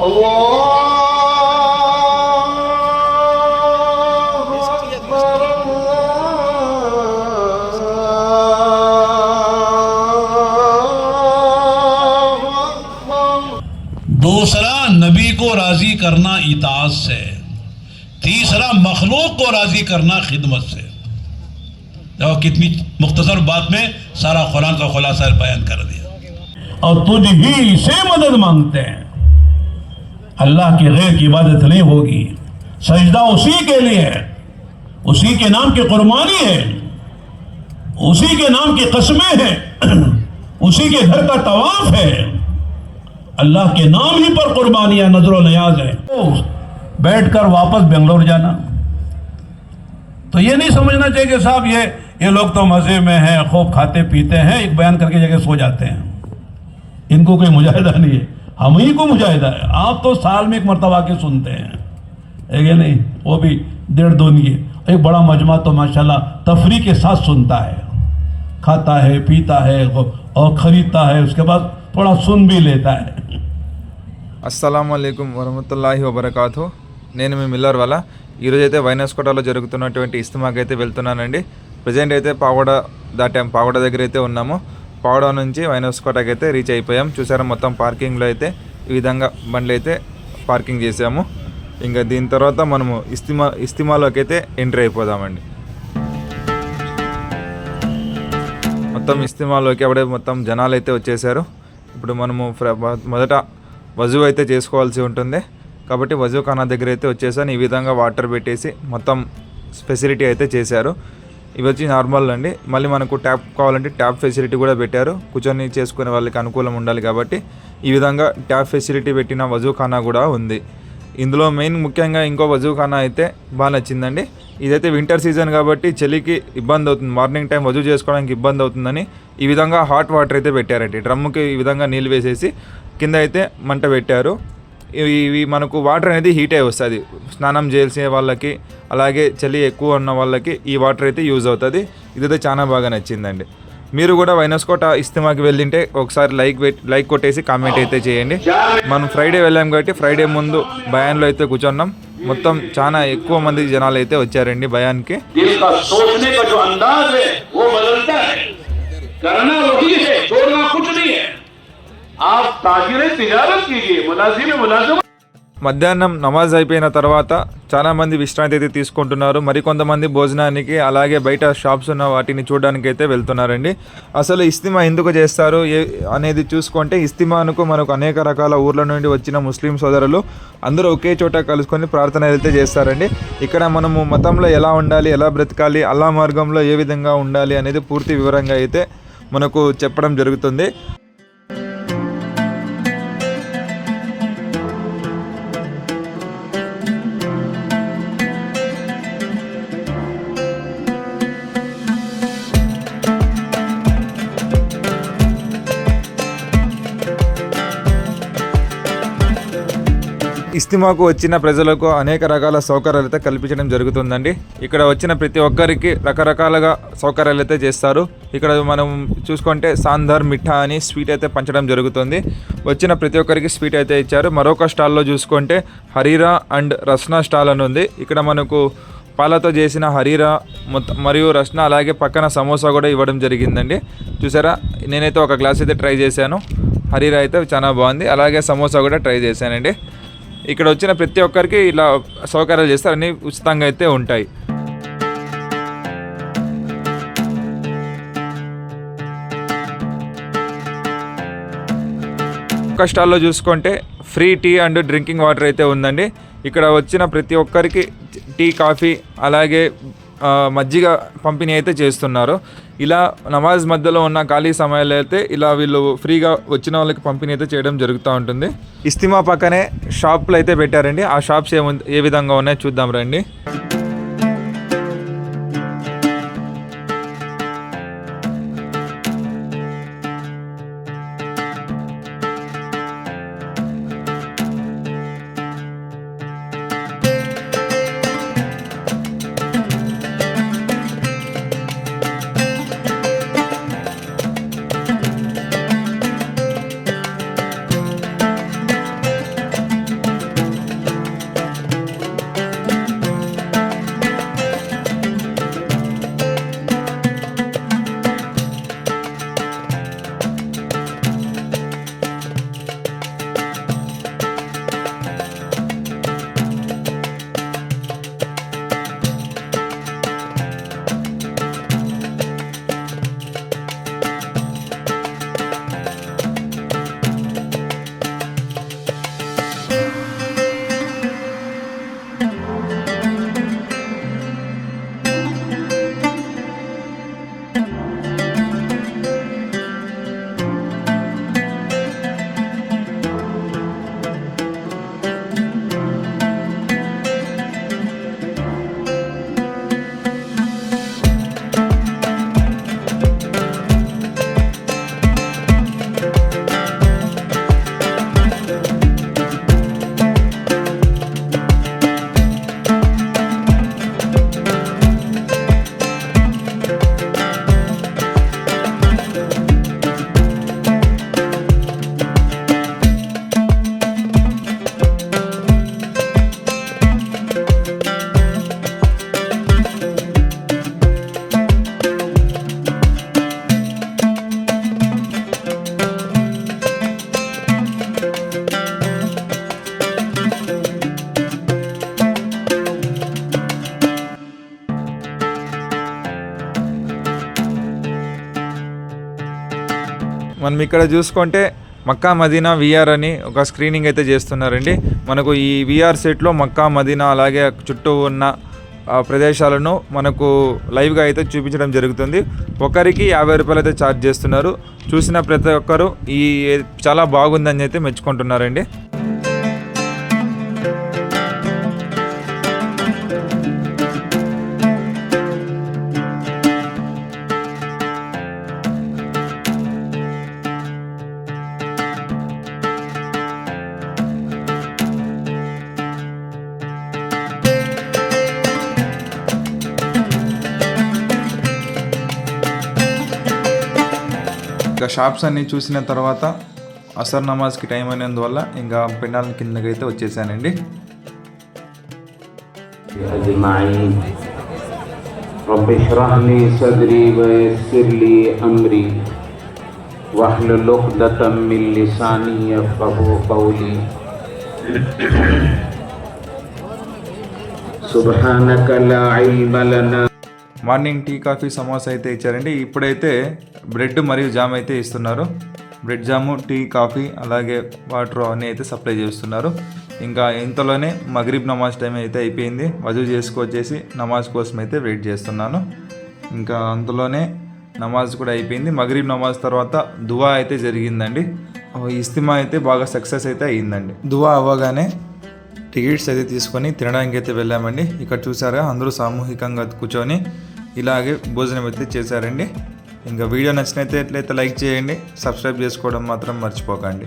दूसरा नबी को राजी करना इताअत से, तीसरा मखलूक को राजी करना खिदमत से। देखो कितनी मुख्तसर बात में सारा कुरान का खुलासा बयान कर दिया। और तुझ ही से मदद मांगते हैं, अल्लाह की गैर की इबादत नहीं होगी। सजदा उसी के लिए है, उसी के नाम की कुर्बानी है, उसी के नाम की कसमें हैं, उसी के घर का तवाफ है, अल्लाह के नाम ही पर कुर्बानियां नजर नियाज है। तो बैठकर वापस बेंगलोर जाना, तो ये नहीं समझना चाहिए कि साहब ये लोग तो मजे में हैं, खूब खाते पीते हैं, एक बयान करके जगह सो जाते हैं, इनको कोई मुजाहिदा नहीं है, हम ही को मुजाहिदा है। आप तो साल में एक मरतबा के सुनते हैं, है नहीं, वो भी 1.5-2 नहीं है। एक बड़ा मजमा तो माशाल्लाह तफरी के साथ सुनता है, खाता है, पीता है और खरीदता है, उसके बाद थोड़ा सुन भी लेता है। అస్సలాము అలైకుం వరహమతుల్లాహి వబరకాతు। నేను మీ మిల్లర్ వాళ్ళ ఈరోజు అయితే వైనస్కోటలో జరుగుతున్నటువంటి ఇస్తిమాకి అయితే వెళ్తున్నానండి। ప్రజెంట్ అయితే పావడ దాటాం, పావడ దగ్గర అయితే ఉన్నాము। పావడ నుంచి వైనస్కోటకి అయితే రీచ్ అయిపోయాం। చూసారా మొత్తం పార్కింగ్లో అయితే ఈ విధంగా బండ్లు అయితే పార్కింగ్ చేసాము। ఇంకా దీని తర్వాత మనము ఇస్తిమాలోకి అయితే ఎంట్రీ అయిపోదామండి। మొత్తం ఇస్తిమాలోకి అప్పుడే మొత్తం జనాలు అయితే వచ్చేసారు। ఇప్పుడు మనము మొదట వజూ అయితే చేసుకోవాల్సి ఉంటుంది కాబట్టి వజూ ఖానా దగ్గర అయితే వచ్చేసాను। ఈ విధంగా వాటర్ పెట్టేసి మొత్తం ఫెసిలిటీ అయితే చేశారు। ఇవి వచ్చి నార్మల్ అండి। మళ్ళీ మనకు ట్యాప్ కావాలంటే ట్యాప్ ఫెసిలిటీ కూడా పెట్టారు, కూర్చొని చేసుకునే వాళ్ళకి అనుకూలం ఉండాలి కాబట్టి ఈ విధంగా ట్యాప్ ఫెసిలిటీ పెట్టిన వజూ ఖానా కూడా ఉంది। ఇందులో మెయిన్ ముఖ్యంగా ఇంకో వజూ ఖానా అయితే బాగా నచ్చిందండి। ఇదైతే వింటర్ సీజన్ కాబట్టి చలికి ఇబ్బంది అవుతుంది, మార్నింగ్ టైం వజూ చేసుకోవడానికి ఇబ్బంది అవుతుందని ఈ విధంగా హాట్ వాటర్ అయితే పెట్టారండి। డ్రమ్ముకి ఈ విధంగా నీళ్ళు వేసేసి కింద అయితే మంట పెట్టారు। ఇవి మనకు వాటర్ అనేది హీట్ అయి వస్తుంది, స్నానం చేసే వాళ్ళకి అలాగే చలి ఎక్కువ ఉన్న వాళ్ళకి ఈ వాటర్ అయితే యూజ్ అవుతుంది। ఇదైతే చాలా బాగా నచ్చిందండి। మీరు కూడా వైనస్కోట ఇస్తిమాకి వెళ్ళింటే ఒకసారి లైక్ కొట్టేసి కామెంట్ అయితే చేయండి। మనం ఫ్రైడే వెళ్ళాం కాబట్టి ఫ్రైడే ముందు బయాన్లో అయితే కూర్చున్నాం। మొత్తం చాలా ఎక్కువ మంది జనాలు అయితే వచ్చారండి బయాన్కి। మధ్యాహ్నం నమాజ్ అయిపోయిన తర్వాత చాలామంది విశ్రాంతి అయితే తీసుకుంటున్నారు, మరికొంతమంది భోజనానికి అలాగే బయట షాప్స్ ఉన్న వాటిని చూడడానికి అయితే వెళ్తున్నారండి। అసలు ఇస్తిమా ఎందుకు చేస్తారు అనేది చూసుకుంటే, ఇస్తిమానుకు మనకు అనేక రకాల ఊర్ల నుండి వచ్చిన ముస్లిం సోదరులు అందరూ ఒకే చోట కలుసుకొని ప్రార్థన అయితే చేస్తారండి। ఇక్కడ మనము మతంలో ఎలా ఉండాలి, ఎలా బ్రతకాలి, అల్లా మార్గంలో ఏ విధంగా ఉండాలి అనేది పూర్తి వివరంగా అయితే మనకు చెప్పడం జరుగుతుంది। ఇస్తిమాకు వచ్చిన ప్రజలకు అనేక రకాల సౌకర్యాలు అయితే కల్పించడం జరుగుతుందండి। ఇక్కడ వచ్చిన ప్రతి ఒక్కరికి రకరకాలుగా సౌకర్యాలు అయితే చేస్తారు। ఇక్కడ మనం చూసుకుంటే సాందర్ మిఠా అని స్వీట్ అయితే పంచడం జరుగుతుంది, వచ్చిన ప్రతి ఒక్కరికి స్వీట్ అయితే ఇచ్చారు। మరొక స్టాల్లో చూసుకుంటే హరీరా అండ్ రస్నా స్టాల్ అని ఉంది, ఇక్కడ మనకు పాలతో చేసిన హరీరా మరియు రస్నా అలాగే పక్కన సమోసా కూడా ఇవ్వడం జరిగిందండి। చూసారా, నేనైతే ఒక గ్లాస్ అయితే ట్రై చేశాను, హరీరా అయితే చాలా బాగుంది, అలాగే సమోసా కూడా ట్రై చేశానండి। ఇక్కడ వచ్చిన ప్రతి ఒక్కరికి ఇలా సౌకర్యాలు చేస్తారు, అన్నీ ఉచితంగా అయితే ఉంటాయి। ఒక స్టాల్లో చూసుకుంటే free tea and drinking water అయితే ఉందండి। ఇక్కడ వచ్చిన ప్రతి ఒక్కరికి టీ, కాఫీ అలాగే మజ్జిగ పంపిణీ అయితే చేస్తున్నారు। ఇలా నమాజ్ మధ్యలో ఉన్న ఖాళీ సమయాల్లో అయితే ఇలా వీళ్ళు ఫ్రీగా వచ్చిన వాళ్ళకి పంపిణీ అయితే చేయడం జరుగుతూ ఉంటుంది। ఇస్తిమా పక్కనే షాపులు అయితే పెట్టారండి, ఆ షాప్స్ ఏ విధంగా ఉన్నాయో చూద్దాం రండి। మనం ఇక్కడ చూసుకుంటే మక్కా మదీనా విఆర్ అని ఒక స్క్రీనింగ్ అయితే చేస్తున్నారండి. మనకు ఈ విఆర్ సెట్లో మక్కా మదీనా అలాగే చుట్టూ ఉన్న ప్రదేశాలను మనకు లైవ్గా అయితే చూపించడం జరుగుతుంది. ఒకరికి 50 రూపాయలు అయితే ఛార్జ్ చేస్తున్నారు. చూసిన ప్రతి ఒక్కరు ఈ చాలా బాగుందని అయితే మెచ్చుకుంటున్నారండి. ఇంకా షాప్స్ అన్నీ చూసిన తర్వాత అసర్ నమాజ్కి టైం అయినందువల్ల ఇంకా పెండాల కిందకైతే వచ్చేసానండి. अजमाइन रब्ब इश्रह ली सदरी वयस्सिर ली अमरी वहलुल उक़दतम मिन लिसानी यफ़क़हू क़ौली सुब्हानक ला इल्म लना. మార్నింగ్ టీ కాఫీ సమోసా అయితే ఇచ్చారండి. ఇప్పుడైతే బ్రెడ్ మరియు జామ్ అయితే ఇస్తున్నారు. బ్రెడ్ జాము, టీ, కాఫీ అలాగే వాటర్ అన్నీ అయితే సప్లై చేస్తున్నారు. ఇంకా ఇంతలోనే మగ్రిబ్ నమాజ్ టైం అయితే అయిపోయింది. వజూ చేసుకొచ్చేసి నమాజ్ కోసం అయితే వెయిట్ చేస్తున్నాను. ఇంకా అంతలోనే నమాజ్ కూడా అయిపోయింది. మగ్రిబ్ నమాజ్ తర్వాత దువా అయితే జరిగిందండి. ఇస్తిమా అయితే బాగా సక్సెస్ అయితే అయ్యిందండి. దువా అవ్వగానే టికెట్స్ అయితే తీసుకొని తినడానికి అయితే వెళ్ళామండి. ఇక్కడ చూసారా అందరూ సామూహికంగా కూర్చొని ఇలాగే భోజనం అయితే చేశారండి. ఇంకా వీడియో నచ్చినట్లయితే లైక్ చేయండి, సబ్స్క్రైబ్ చేసుకోవడం మాత్రం మర్చిపోకండి.